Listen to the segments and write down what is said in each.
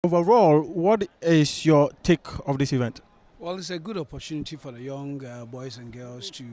Overall, what is your take of this event? Well, it's a good opportunity for the young boys and girls to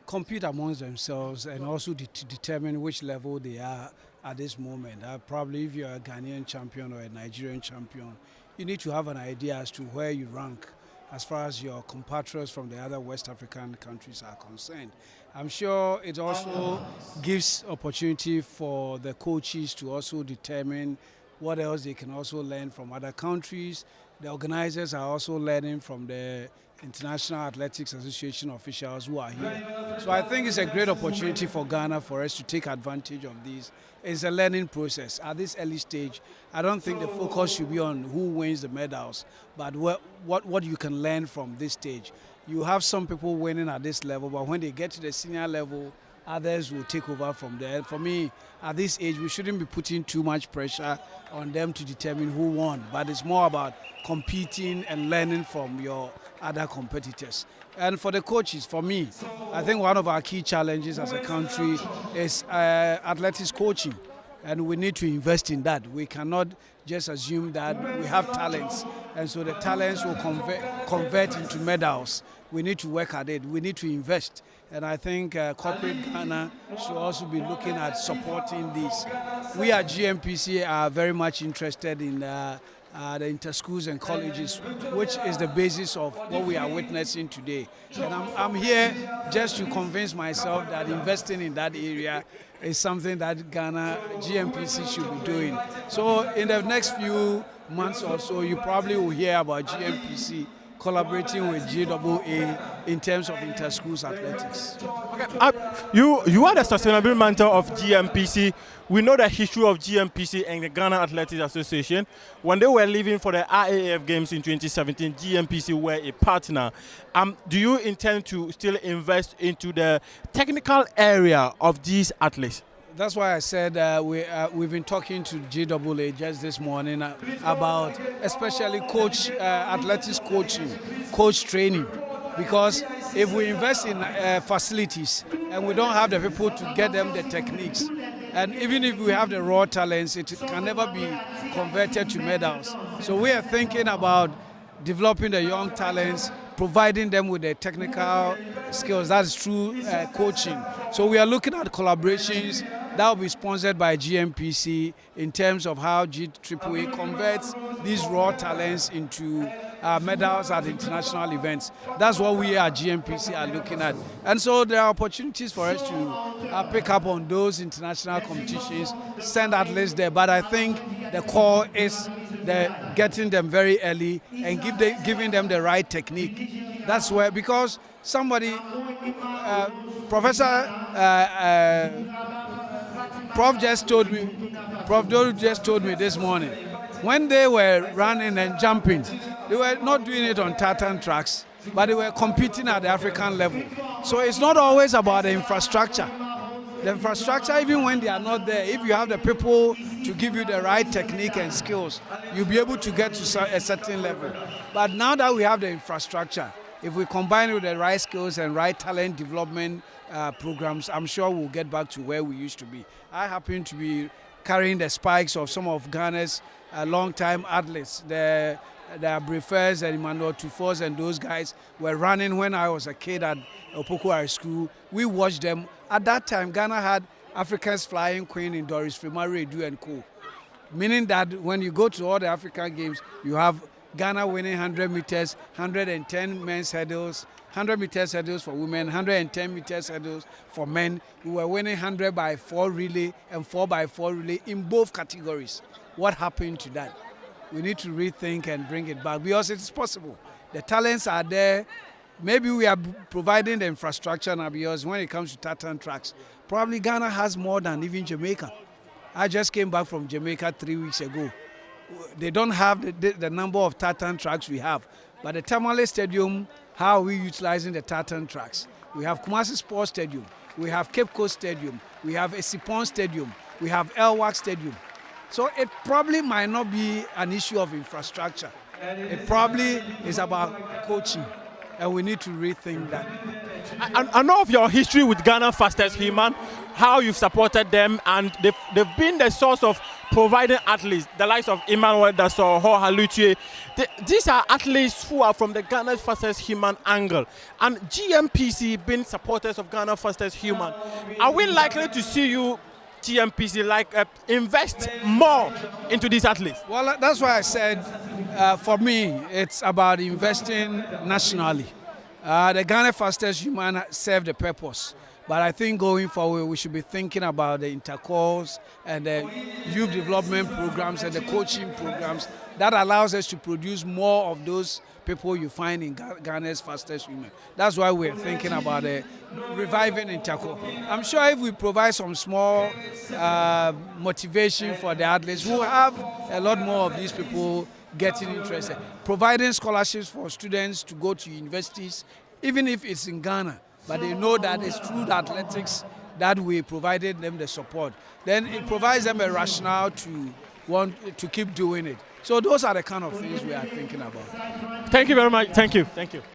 compete amongst themselves and also to determine which level they are at this moment. Probably if you're a Ghanaian champion or a Nigerian champion, you need to have an idea as to where you rank as far as your compatriots from the other West African countries are concerned. I'm sure it also gives opportunity for the coaches to also determine what else they can also learn from other countries. The organizers are also learning from the International Athletics Association officials who are here. So I think it's a great opportunity for Ghana for us to take advantage of this. It's a learning process. At this early stage, I don't think the focus should be on who wins the medals, but what you can learn from this stage. You have some people winning at this level, but when they get to the senior level, others will take over from there. For me, at this age, we shouldn't be putting too much pressure on them to determine who won, but it's more about competing and learning from your other competitors. And for the coaches, for me, I think one of our key challenges as a country is athletics coaching, and we need to invest in that. We cannot just assume that we have talents, and so the talents will convert into medals. We need to work at it. We need to invest. And I think corporate Ghana should also be looking at supporting this. We at Gnpc are very much interested in the inter-schools and colleges, which is the basis of what we are witnessing today. And I'm here just to convince myself that investing in that area is something that Ghana Gnpc should be doing. So in the next few months or so, you probably will hear about Gnpc collaborating with GAA in terms of inter-schools athletics. Okay. You are the sustainable mentor of Gnpc. We know the history of Gnpc and the Ghana Athletics Association. When they were leaving for the IAAF Games in 2017, Gnpc were a partner. Do you intend to still invest into the technical area of these athletes? That's why I said we've been talking to GAA just this morning about especially athletics coaching, coach training. Because if we invest in facilities and we don't have the people to get them the techniques, and even if we have the raw talents, it can never be converted to medals. So we are thinking about developing the young talents, providing them with the technical skills. That's through coaching. So we are looking at collaborations that will be sponsored by Gnpc in terms of how GAA converts these raw talents into medals at international events. That's what we at Gnpc are looking at. And so there are opportunities for us to pick up on those international competitions, send athletes there. But I think the core is getting them very early and giving them the right technique. That's where, because somebody, Prof just told me this morning, when they were running and jumping, they were not doing it on tartan tracks, but they were competing at the African level. So it's not always about the infrastructure. The infrastructure, even when they are not there, if you have the people to give you the right technique and skills, you'll be able to get to a certain level. But now that we have the infrastructure, if we combine it with the right skills and right talent development programs, I'm sure we'll get back to where we used to be. I happen to be carrying the spikes of some of Ghana's long-time athletes. The Brefers and Emmanuel Tufos and those guys were running when I was a kid at Opoku High School. We watched them. At that time, Ghana had Africa's flying queen in Doris Frimaru Edu and co. Meaning that when you go to all the African games, you have Ghana winning 100 meters, 110 men's hurdles, 100 meters hurdles for women, 110 meters hurdles for men. We were winning 100 by 4 relay and 4 by 4 relay in both categories. What happened to that? We need to rethink and bring it back because it is possible. The talents are there. Maybe we are providing the infrastructure now because when it comes to tartan tracks, probably Ghana has more than even Jamaica. I just came back from Jamaica 3 weeks ago. They don't have the number of tartan tracks we have. But the Tamale Stadium, how are we utilizing the tartan tracks? We have Kumasi Sports Stadium. We have Cape Coast Stadium. We have Esipon Stadium. We have Elwak Stadium. So it probably might not be an issue of infrastructure. It probably is about coaching. And we need to rethink that. I know of your history with Ghana Fastest Human, how you've supported them, and they've been the source of providing athletes, the likes of Emmanuel Dasso, Ho Haluche. These are athletes who are from the Ghana's fastest human angle. And GMPC being supporters of Ghana's fastest human, are we likely to see you, GMPC, invest more into these athletes? Well, that's why I said, for me, it's about investing nationally. The Ghana fastest human serve the purpose. But I think going forward, we should be thinking about the intercourse and the youth development programs and the coaching programs that allows us to produce more of those people you find in Ghana's fastest women. That's why we're thinking about reviving intercourse. I'm sure if we provide some small motivation for the athletes, we'll have a lot more of these people getting interested. Providing scholarships for students to go to universities, even if it's in Ghana, but they know that it's through the athletics that we provided them the support. Then it provides them a rationale to want to keep doing it. So those are the kind of things we are thinking about. Thank you very much. Thank you. Thank you.